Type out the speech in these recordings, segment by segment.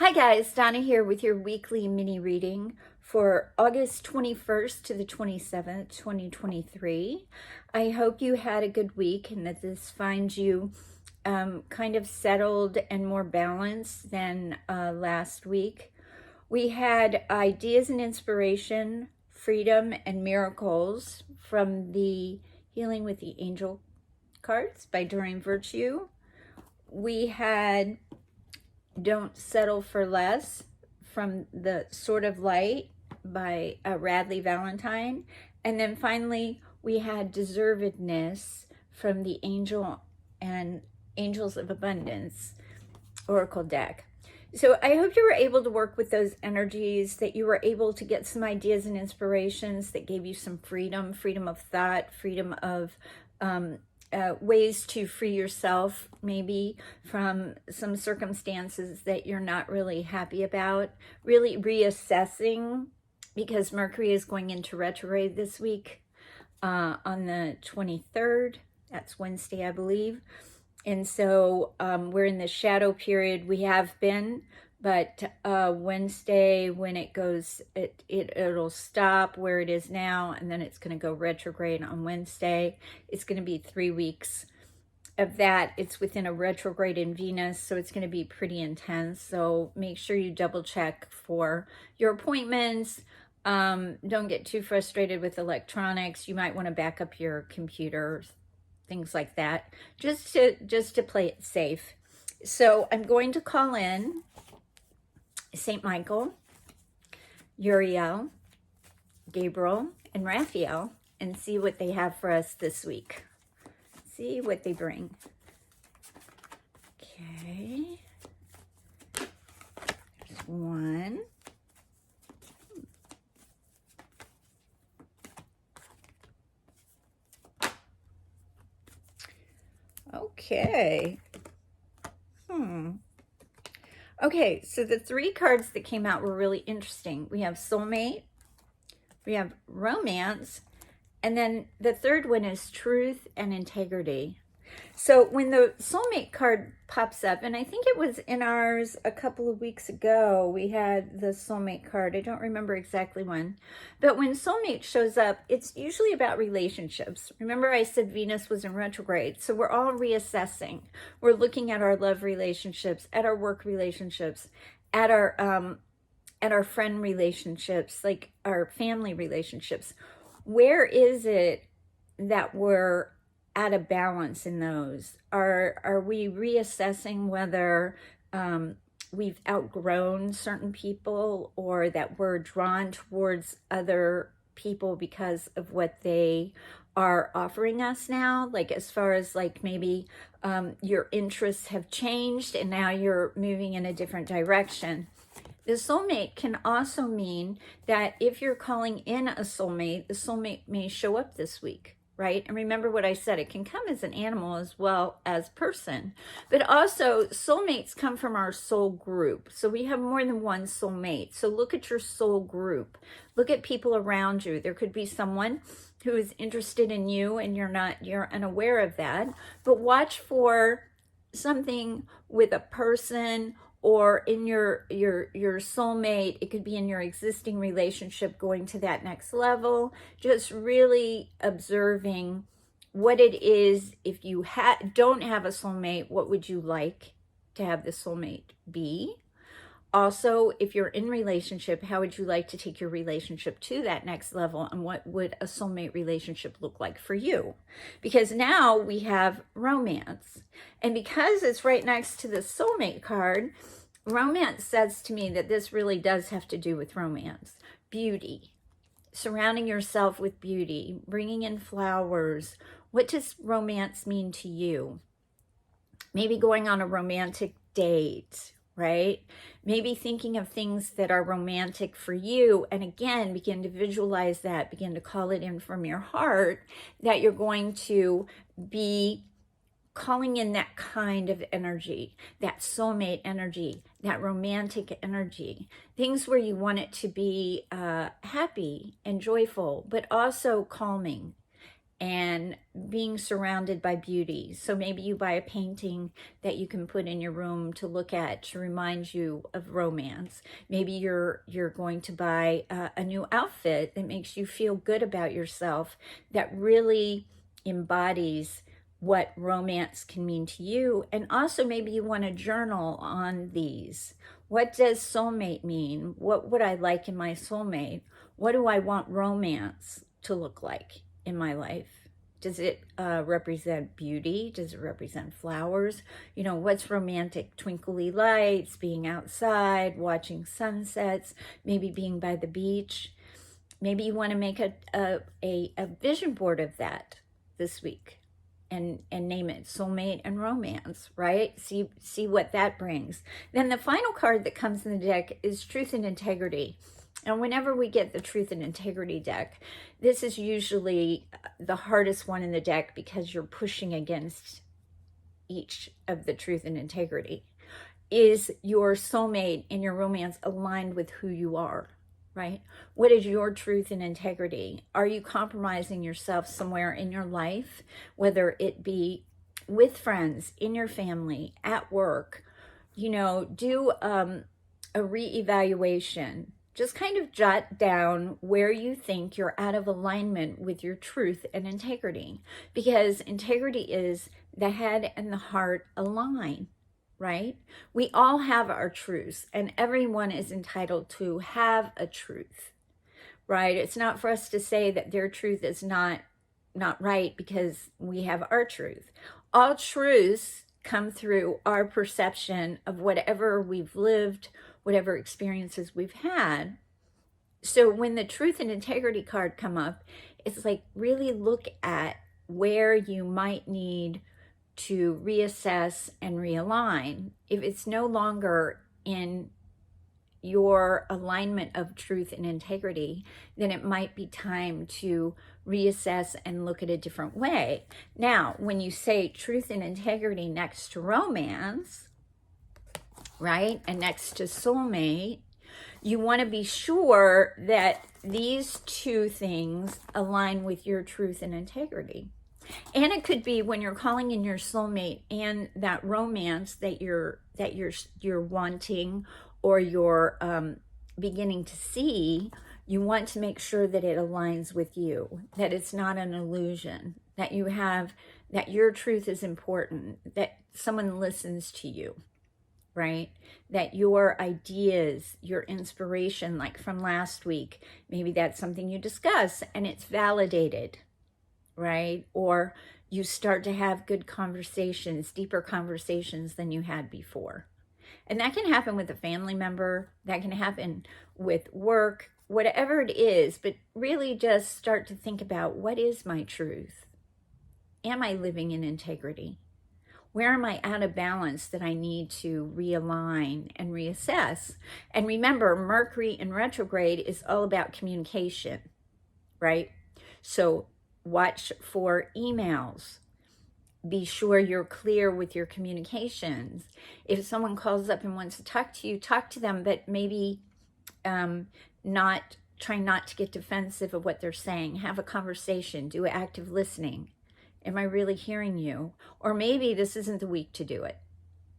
Hi guys, Donna here with your weekly mini reading for August 21st to the 27th, 2023. I hope you had a good week and that this finds you kind of settled and more balanced than last week. We had ideas and inspiration, freedom and miracles from the Healing with the Angel cards by Doreen Virtue. We had Don't Settle for Less from the Sword of Light by Radley Valentine. And then finally, we had Deservedness from the Angel and Angels of Abundance Oracle deck. So I hope you were able to work with those energies, that you were able to get some ideas and inspirations that gave you some freedom of thought, freedom of ways to free yourself maybe from some circumstances that you're not really happy about, really reassessing, because Mercury is going into retrograde this week on the 23rd. That's Wednesday, I believe. And so we're in the shadow period. We have been, but Wednesday, when it goes, it'll stop where it is now, and then it's going to go retrograde on Wednesday. It's going to be 3 weeks of that. It's within a retrograde in Venus, so it's going to be pretty intense. So make sure you double check for your appointments. Don't get too frustrated with electronics. You might want to back up your computer, things like that, just to play it safe. So I'm going to call in St. Michael, Uriel, Gabriel, and Raphael and see what they have for us this week. See what they bring. Okay. There's one. Okay. Okay, so the 3 cards that came out were really interesting. We have Soulmate, we have Romance, and then the third one is Truth and Integrity. So when the Soulmate card pops up, and I think it was in ours a couple of weeks ago, we had the Soulmate card. I don't remember exactly when. But when Soulmate shows up, it's usually about relationships. Remember I said Venus was in retrograde. So we're all reassessing. We're looking at our love relationships, at our work relationships, at our friend relationships, like our family relationships. Where is it that we're out of balance in those? Are we reassessing whether we've outgrown certain people, or that we're drawn towards other people because of what they are offering us now? Like as far as like maybe your interests have changed and now you're moving in a different direction. The soulmate can also mean that if you're calling in a soulmate, the soulmate may show up this week, right? And remember what I said, it can come as an animal as well as person. But also, soulmates come from our soul group. So we have more than one soulmate. So look at your soul group. Look at people around you. There could be someone who is interested in you and you're unaware of that. But watch for something with a person or in your soulmate. It could be in your existing relationship going to that next level. Just really observing what it is. If you don't have a soulmate, what would you like to have the soulmate be? Also, if you're in relationship, how would you like to take your relationship to that next level? And what would a soulmate relationship look like for you? Because now we have romance. And because it's right next to the soulmate card, romance says to me that this really does have to do with romance. Beauty. Surrounding yourself with beauty. Bringing in flowers. What does romance mean to you? Maybe going on a romantic date, right? Maybe thinking of things that are romantic for you. And again, begin to visualize that, begin to call it in from your heart, that you're going to be calling in that kind of energy, that soulmate energy, that romantic energy, things where you want it to be happy and joyful, but also calming and being surrounded by beauty. So maybe you buy a painting that you can put in your room to look at to remind you of romance. Maybe you're going to buy a new outfit that makes you feel good about yourself, that really embodies what romance can mean to you. And also maybe you want to journal on these. What does soulmate mean? What would I like in my soulmate? What do I want romance to look like in my life? Does it represent beauty? Does it represent flowers? You know, what's romantic? Twinkly lights, being outside, watching sunsets, maybe being by the beach. Maybe you want to make a vision board of that this week and name it Soulmate and Romance, right? See what that brings. Then the final card that comes in the deck is Truth and Integrity. And whenever we get the Truth and Integrity deck, this is usually the hardest one in the deck because you're pushing against each of the Truth and Integrity. Is your soulmate and your romance aligned with who you are, right? What is your truth and integrity? Are you compromising yourself somewhere in your life, whether it be with friends, in your family, at work? You know, do a reevaluation. Just kind of jot down where you think you're out of alignment with your truth and integrity, because integrity is the head and the heart align, right? We all have our truths, and everyone is entitled to have a truth, right? It's not for us to say that their truth is not right because we have our truth. All truths come through our perception of whatever we've lived, whatever experiences we've had. So when the Truth and Integrity card come up, it's like really look at where you might need to reassess and realign. If it's no longer in your alignment of truth and integrity, then it might be time to reassess and look at a different way. Now, when you say truth and integrity next to romance, right, and next to soulmate, you want to be sure that these two things align with your truth and integrity. And it could be when you're calling in your soulmate and that romance that you're wanting or you're beginning to see, you want to make sure that it aligns with you, that it's not an illusion, that your truth is important, that someone listens to you, right? That your ideas, your inspiration, like from last week, maybe that's something you discuss and it's validated, right? Or you start to have good conversations, deeper conversations than you had before. And that can happen with a family member, that can happen with work, whatever it is, but really just start to think about, what is my truth? Am I living in integrity? Where am I out of balance that I need to realign and reassess? And remember, Mercury in retrograde is all about communication, right? So watch for emails. Be sure you're clear with your communications. If someone calls up and wants to talk to you, talk to them, but maybe try not to get defensive of what they're saying. Have a conversation, do active listening. Am I really hearing you? Or maybe this isn't the week to do it.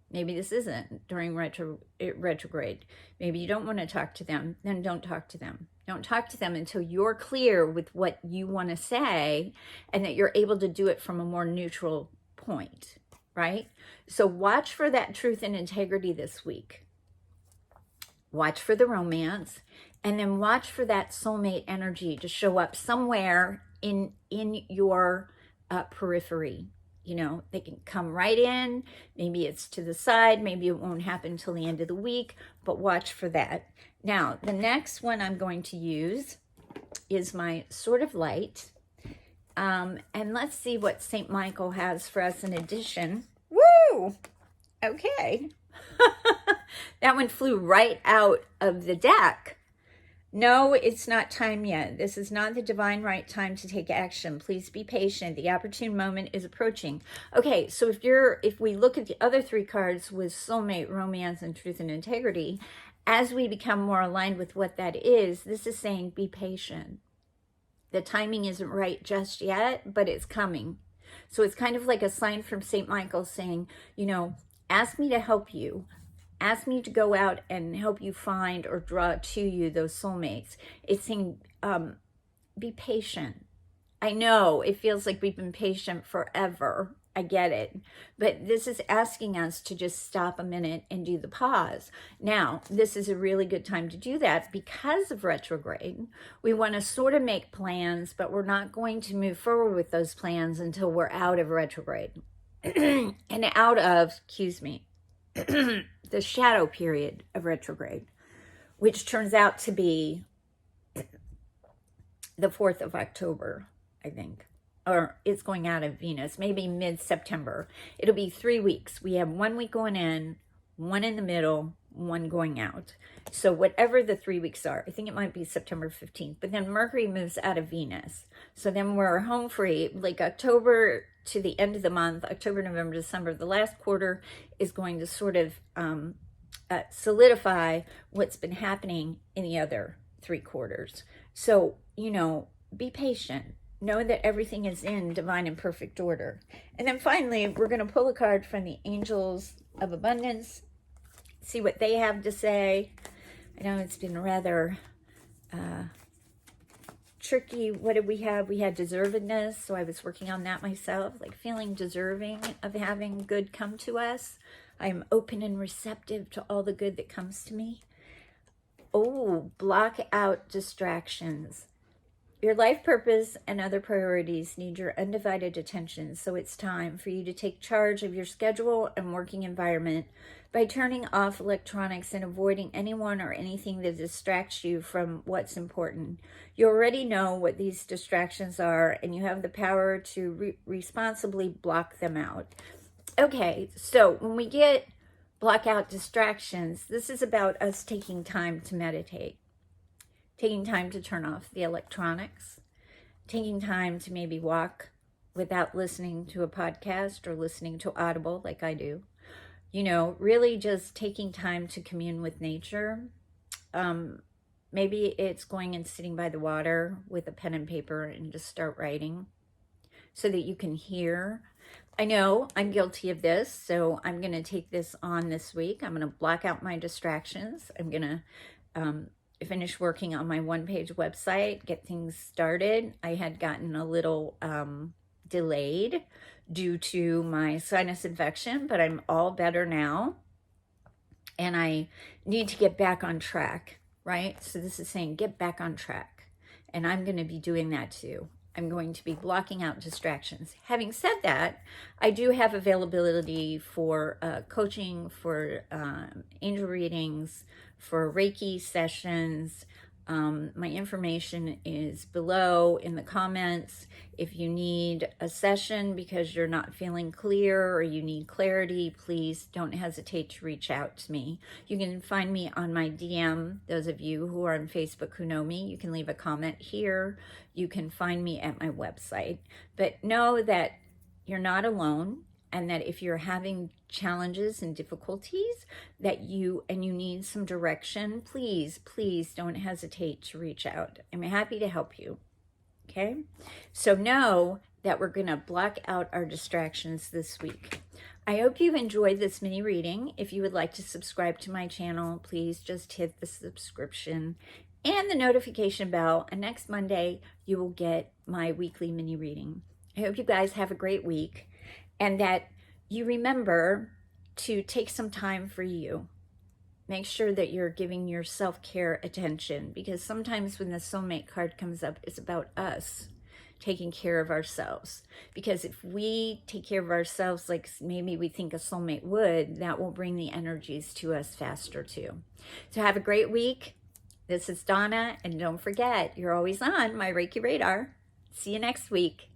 Maybe this isn't during retrograde. Maybe you don't want to talk to them, then don't talk to them. Don't talk to them until you're clear with what you want to say and that you're able to do it from a more neutral point, right? So watch for that truth and integrity this week. Watch for the romance, and then watch for that soulmate energy to show up somewhere in your periphery. You know, they can come right in. Maybe it's to the side. Maybe it won't happen until the end of the week, but watch for that. Now, the next one I'm going to use is my Sword of Light. And let's see what St. Michael has for us in addition. Woo! Okay. That one flew right out of the deck. No, it's not time yet. This is not the divine right time to take action. Please be patient. The opportune moment is approaching. Okay, so if we look at the other three cards with soulmate, romance, and truth and integrity, as we become more aligned with what that is, this is saying be patient. The timing isn't right just yet, but it's coming. So it's kind of like a sign from St. Michael saying, you know, ask me to help you. Ask me to go out and help you find or draw to you those soulmates. It's saying, be patient. I know it feels like we've been patient forever. I get it. But this is asking us to just stop a minute and do the pause. Now, this is a really good time to do that because of retrograde. We want to sort of make plans, but we're not going to move forward with those plans until we're out of retrograde and out of, excuse me, the shadow period of retrograde, which turns out to be the 4th of October, I think, or it's going out of Venus, maybe mid-September. It'll be 3 weeks. We have 1 week going in, 1 in the middle, 1 going out. So whatever the 3 weeks are, I think it might be September 15th, but then Mercury moves out of Venus. So then we're home free, like October to the end of the month, October, November, December, the last quarter is going to sort of solidify what's been happening in the other 3 quarters. So, you know, be patient. Know that everything is in divine and perfect order. And then finally, we're going to pull a card from the Angels of Abundance, see what they have to say. I know it's been rather tricky. What did we have? We had deservedness, so I was working on that myself, like feeling deserving of having good come to us. I am open and receptive to all the good that comes to me. Oh, block out distractions. Your life purpose and other priorities need your undivided attention, so it's time for you to take charge of your schedule and working environment by turning off electronics and avoiding anyone or anything that distracts you from what's important. You already know what these distractions are, and you have the power to responsibly block them out. Okay, so when we get block out distractions, this is about us taking time to meditate. Taking time to turn off the electronics, taking time to maybe walk without listening to a podcast or listening to Audible like I do. You know, really just taking time to commune with nature. Maybe it's going and sitting by the water with a pen and paper and just start writing so that you can hear. I know I'm guilty of this, so I'm going to take this on this week. I'm going to block out my distractions. I'm going to finish working on my one-page website, get things started. I had gotten a little delayed due to my sinus infection, but I'm all better now. And I need to get back on track, right? So this is saying get back on track. And I'm going to be doing that too. I'm going to be blocking out distractions. Having said that, I do have availability for coaching, for angel readings, for Reiki sessions. My information is below in the comments. If you need a session because you're not feeling clear or you need clarity, please don't hesitate to reach out to me. You can find me on my DM. Those of you who are on Facebook who know me, you can leave a comment here. You can find me at my website. But know that you're not alone, and that if you're having challenges and difficulties that you need some direction, please don't hesitate to reach out. I'm happy to help you. Okay, so know that we're going to block out our distractions this week. I hope you've enjoyed this mini reading. If you would like to subscribe to my channel, please just hit the subscription and the notification bell, and next Monday you will get my weekly mini reading. I hope you guys have a great week, and that you remember to take some time for you. Make sure that you're giving your self-care attention, because sometimes when the soulmate card comes up, it's about us taking care of ourselves. Because if we take care of ourselves like maybe we think a soulmate would, that will bring the energies to us faster too. So have a great week. This is Donna, and don't forget, you're always on my Reiki Radar. See you next week.